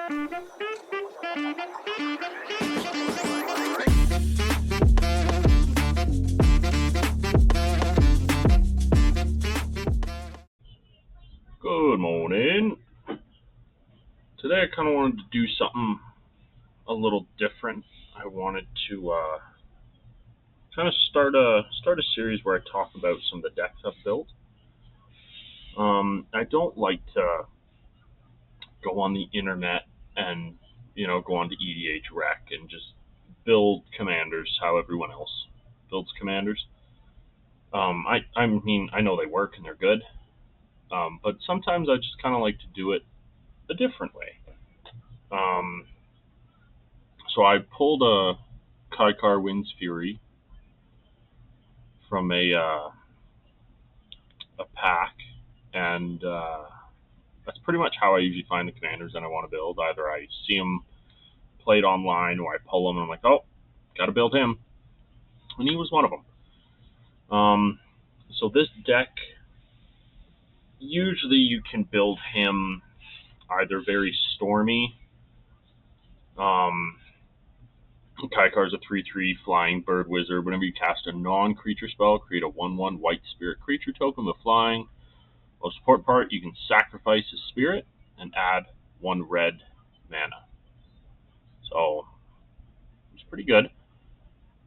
Good morning. Today I kind of wanted to do something a little different. I wanted to kind of start a series where I talk about some of the decks I've built. I don't like to go on the internet and go on to EDH Rec and just build commanders how everyone else builds commanders. I mean I know they work and they're good, but sometimes I just kind of like to do it a different way. So I pulled a Kykar Wind's Fury from a pack, and that's pretty much how I usually find the commanders that I want to build. Either I see them played online, or I pull them and I'm like, oh, gotta build him, and he was one of them. So this deck, usually you can build him either very stormy. Kykar's a 3/3 flying bird wizard. Whenever you cast a non-creature spell, create a 1/1 white spirit creature token with flying. Most important part, you can sacrifice his spirit and add 1 red mana. So it's pretty good.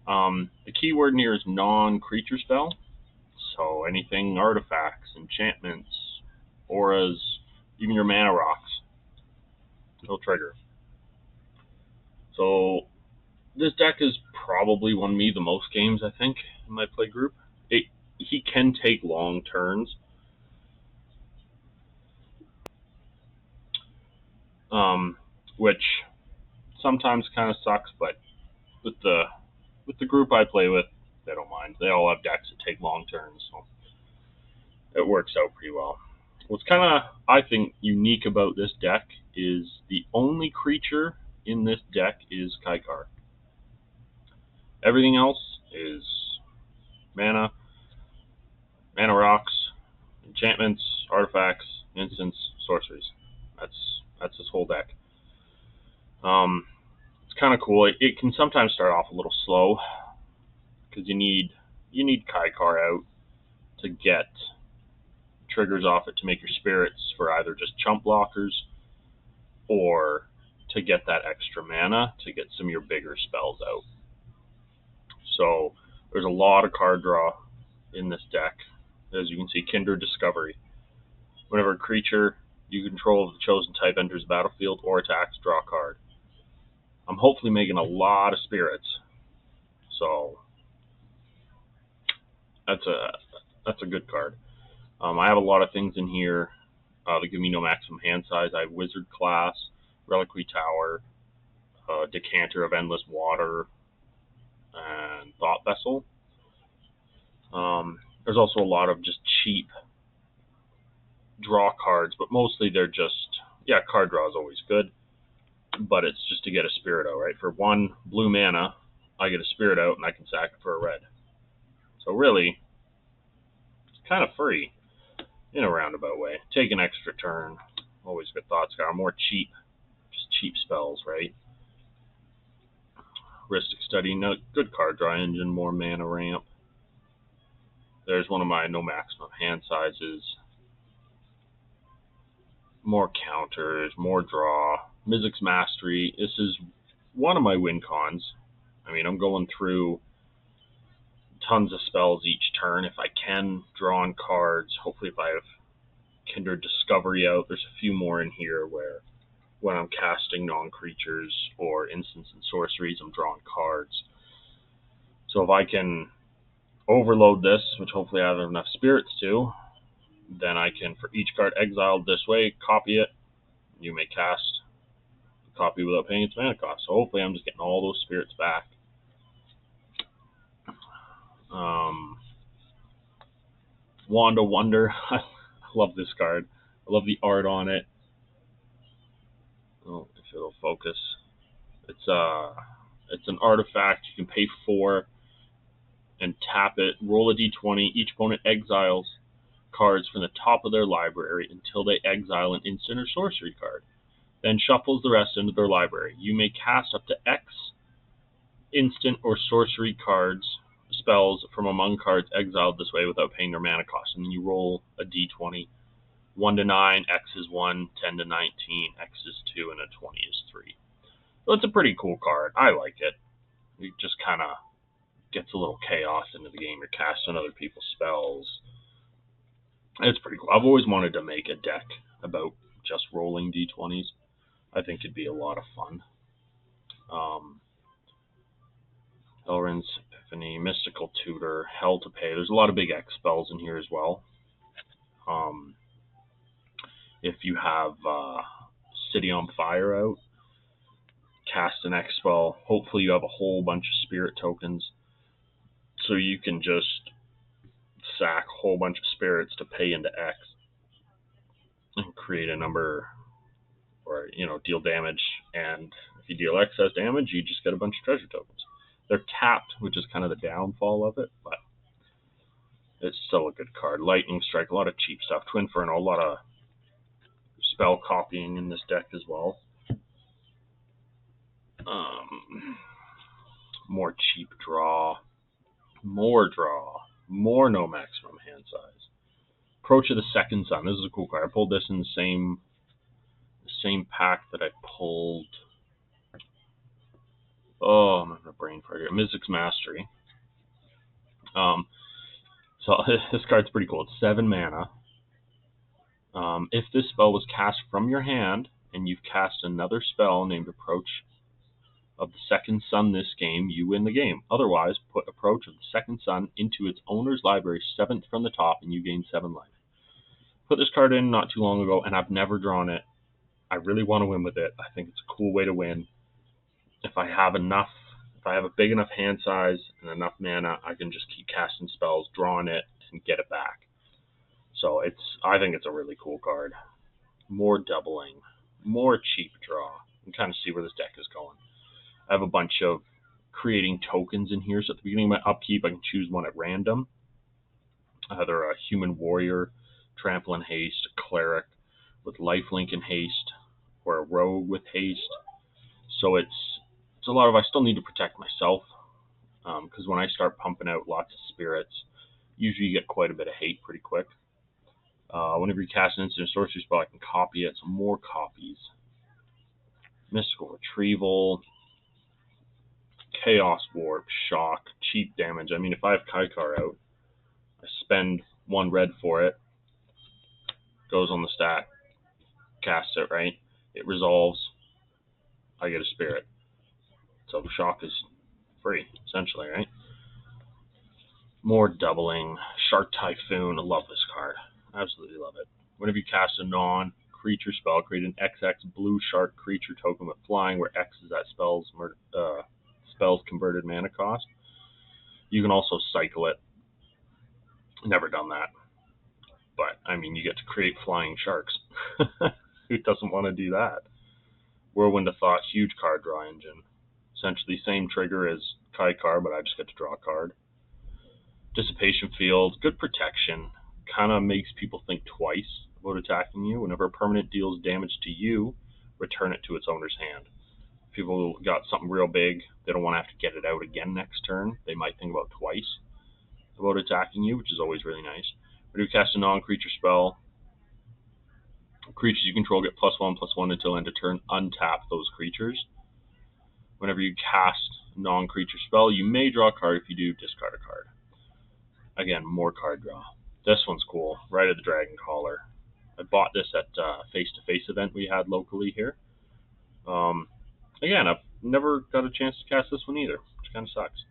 The keyword in here is non-creature spell. So anything artifacts, enchantments, auras, even your mana rocks, he'll trigger. So this deck has probably won me the most games, I think, in my play group. He can take long turns. Which sometimes kind of sucks, but with the group I play with, they don't mind. They all have decks that take long turns, so it works out pretty well. What's kind of, I think, unique about this deck is the only creature in this deck is Kykar. Everything else is mana rocks, enchantments, artifacts, instants, sorceries. That's this whole deck. It's kind of cool. It can sometimes start off a little slow because you need Kykar out to get triggers off it to make your spirits for either just chump blockers or to get that extra mana to get some of your bigger spells out. So there's a lot of card draw in this deck. As you can see, Kindred Discovery. Whenever a creature you control of the chosen type enters the battlefield or attacks, draw a card. I'm hopefully making a lot of spirits, so that's a good card. I have a lot of things in here that give me no maximum hand size. I have Wizard Class, Reliquary Tower, Decanter of Endless Water, and Thought Vessel. There's also a lot of just cheap draw cards, but mostly they're just, card draw is always good, but it's just to get a spirit out, right? For 1 blue mana, I get a spirit out and I can sack it for a red. So really, it's kind of free in a roundabout way. Take an extra turn, always good thoughts, are more cheap, just cheap spells, right? Ristic Study, no, good card draw engine, more mana ramp. There's one of my no maximum hand sizes. More counters, more draw. Mizzix's Mastery. This is one of my win cons. I mean, I'm going through tons of spells each turn. If I can draw on cards, hopefully if I have Kindred Discovery out, there's a few more in here where when I'm casting non-creatures or instants and sorceries, I'm drawing cards. So if I can overload this, which hopefully I have enough spirits to, then I can, for each card exiled this way, copy it. You may cast the copy without paying its mana cost. So hopefully I'm just getting all those spirits back. Wand of Wonder. I love this card. I love the art on it. Oh, if it'll focus. It's an artifact. You can pay 4 and tap it. Roll a d20. Each opponent exiles cards from the top of their library until they exile an instant or sorcery card. then shuffles the rest into their library. You may cast up to X instant or sorcery cards, spells from among cards exiled this way without paying their mana cost. And then you roll a d20. 1 to 9, X is 1, 10 to 19, X is 2, and a 20 is 3. So it's a pretty cool card. I like it. It just kind of gets a little chaos into the game. You're casting other people's spells. It's pretty cool. I've always wanted to make a deck about just rolling d20s. I think it'd be a lot of fun. Elrond's Epiphany, Mystical Tutor, Hell to Pay. There's a lot of big X spells in here as well. If you have City on Fire out, cast an X spell. Hopefully you have a whole bunch of spirit tokens, so you can just sack a whole bunch of spirits to pay into X and create a number, or deal damage. And if you deal excess damage, you just get a bunch of treasure tokens. They're tapped, which is kind of the downfall of it, but it's still a good card. Lightning Strike, a lot of cheap stuff. Twinferno, a lot of spell copying in this deck as well. More cheap draw, more no maximum hand size. Approach of the Second Sun. This is a cool card. I pulled this in the same pack that I pulled. Oh, I'm having a brain fart here. Mizzix Mastery. So this card's pretty cool. It's 7 mana. If this spell was cast from your hand and you've cast another spell named Approach of the Second Sun this game, you win the game. Otherwise, put Approach of the Second Sun into its owner's library 7th from the top and you gain 7 life. Put this card in not too long ago and I've never drawn it. I really want to win with it. I think it's a cool way to win. If I have a big enough hand size and enough mana, I can just keep casting spells, drawing it, and get it back. So I think it's a really cool card. More doubling, more cheap draw. You can kind of see where this deck is going. I have a bunch of creating tokens in here, so at the beginning of my upkeep, I can choose one at random. Either a Human Warrior, Trample and Haste, a Cleric with Lifelink and Haste, or a Rogue with Haste. So it's a lot of, I still need to protect myself, because when I start pumping out lots of spirits, usually you get quite a bit of hate pretty quick. Whenever you cast an instant sorcery spell, I can copy it, so more copies. Mystical Retrieval, Chaos Warp, Shock, cheap damage. I mean, if I have Kykar out, I spend 1 red for it, goes on the stack, cast it, right? It resolves, I get a spirit. So Shock is free, essentially, right? More doubling. Shark Typhoon. I love this card. Absolutely love it. Whenever you cast a non-creature spell, create an XX blue shark creature token with flying, where X is that spell's converted mana cost. You can also cycle it. Never done that. But, I mean, you get to create flying sharks. Who doesn't want to do that? Whirlwind of Thought, huge card draw engine. Essentially same trigger as Kykar, but I just get to draw a card. Dissipation Field, good protection. Kind of makes people think twice about attacking you. Whenever a permanent deals damage to you, return it to its owner's hand. If people got something real big, they don't want to have to get it out again next turn. They might think about twice about attacking you, which is always really nice. When you cast a non-creature spell, creatures you control get +1/+1 until end of turn. Untap those creatures. Whenever you cast a non-creature spell, you may draw a card. If you do, discard a card. Again, more card draw. This one's cool. Rite of the Dragon Collar. I bought this at a face-to-face event we had locally here. Again, I've never got a chance to cast this one either, which kind of sucks.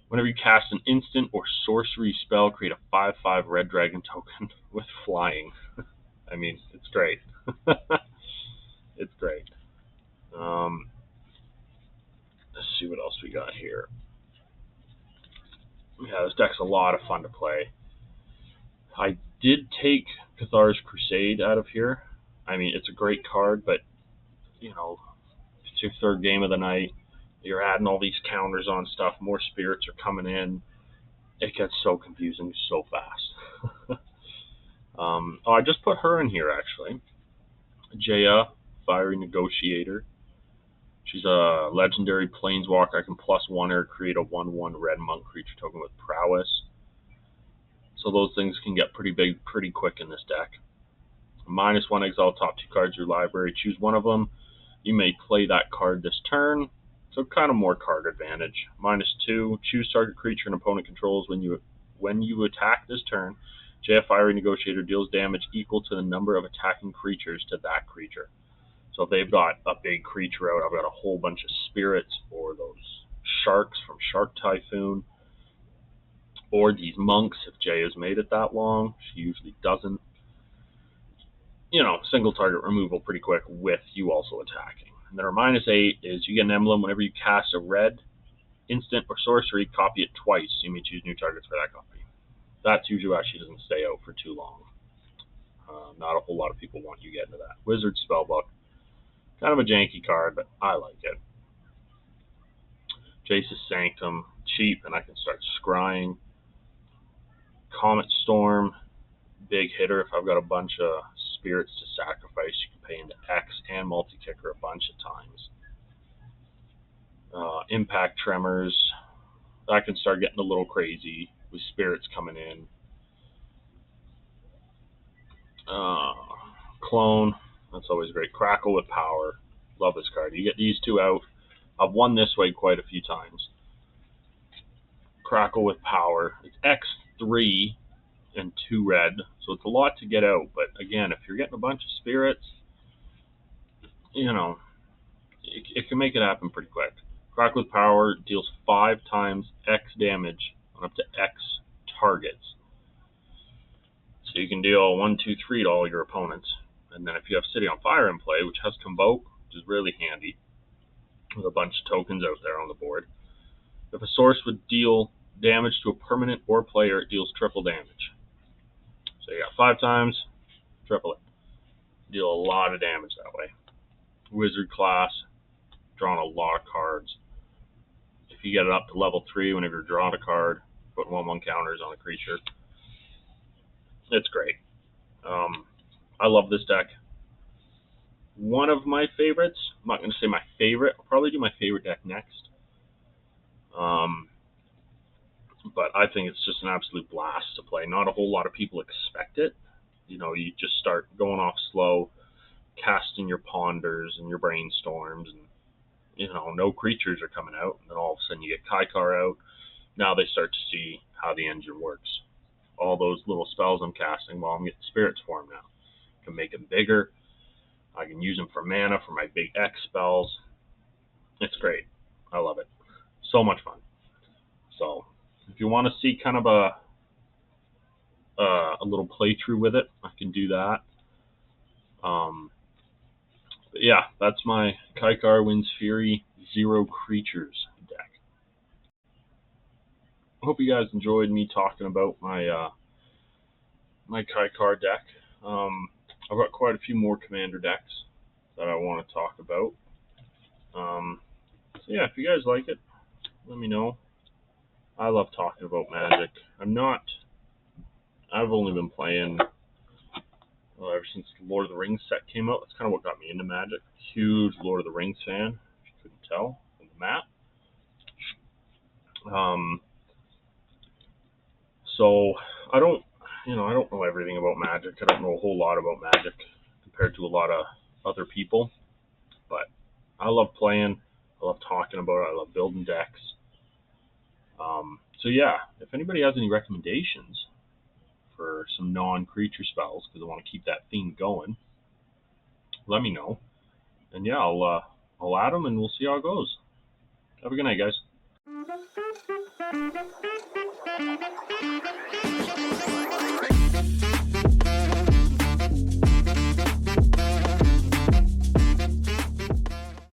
Whenever you cast an instant or sorcery spell, create a 5/5 red dragon token with flying. I mean, it's great. It's great. Let's see what else we got here. Yeah, this deck's a lot of fun to play. I did take Cathar's Crusade out of here. I mean, it's a great card, but, it's your 3rd game of the night. You're adding all these counters on stuff. More spirits are coming in. It gets so confusing so fast. I just put her in here, actually. Jaya, Fiery Negotiator. She's a legendary planeswalker. I can +1 her, create a 1/1 red monk creature token with prowess. So those things can get pretty big pretty quick in this deck. -1, exile top 2 cards of your library. Choose one of them. You may play that card this turn. So kind of more card advantage. -2, choose target creature an opponent controls when you attack this turn. JF Fiery Negotiator deals damage equal to the number of attacking creatures to that creature. So if they've got a big creature out, I've got a whole bunch of spirits or those sharks from Shark Typhoon, or these monks if Jay has made it that long. She usually doesn't. Single target removal pretty quick with you also attacking. And then our -8 is you get an emblem whenever you cast a red instant or sorcery, copy it twice. You may choose new targets for that copy. That's usually why she doesn't stay out for too long. Not a whole lot of people want you to get into that. Wizard Spellbook. Kind of a janky card, but I like it. Jace's Sanctum. Cheap, and I can start scrying. Comet Storm. Big hitter. If I've got a bunch of spirits to sacrifice, you can pay into X and multi-kicker a bunch of times. Impact Tremors. I can start getting a little crazy with spirits coming in. Clone. That's always great. Crackle with Power. Love this card. You get these two out. I've won this way quite a few times. Crackle with Power. It's X3 and 2 red, so it's a lot to get out. But again, if you're getting a bunch of spirits, it can make it happen pretty quick. Crackle with Power deals 5 times X damage on up to X targets. So you can deal 1, 2, 3 to all your opponents. And then if you have City on Fire in play, which has Convoke, which is really handy, with a bunch of tokens out there on the board. If a source would deal damage to a permanent or player, it deals triple damage. So you got 5 times, triple it. Deal a lot of damage that way. Wizard class, drawing a lot of cards. If you get it up to level 3, whenever you're drawing a card, put 1/1 counters on a creature. It's great. I love this deck. One of my favorites, I'm not going to say my favorite, I'll probably do my favorite deck next. But I think it's just an absolute blast to play. Not a whole lot of people expect it. You just start going off slow, casting your Ponders and your Brainstorms, and no creatures are coming out. And then all of a sudden you get Kykar out. Now they start to see how the engine works. All those little spells I'm casting, well, I'm getting spirits for them now. I can make them bigger. I can use them for mana for my big X spells. It's great. I love it. So much fun. So if you want to see kind of a little playthrough with it, I can do that. But yeah, that's my Kykar Wins Fury 0 Creatures deck. I hope you guys enjoyed me talking about my my Kykar deck. I've got quite a few more Commander decks that I want to talk about. So yeah, if you guys like it, let me know. I love talking about Magic. I've only been playing ever since the Lord of the Rings set came out. That's kind of what got me into Magic. Huge Lord of the Rings fan, if you couldn't tell from the map. So I don't know everything about Magic. I don't know a whole lot about Magic compared to a lot of other people. But I love playing. I love talking about it. I love building decks. So yeah, if anybody has any recommendations for some non-creature spells, because I want to keep that theme going, let me know. And yeah, I'll add them and we'll see how it goes. Have a good night, guys.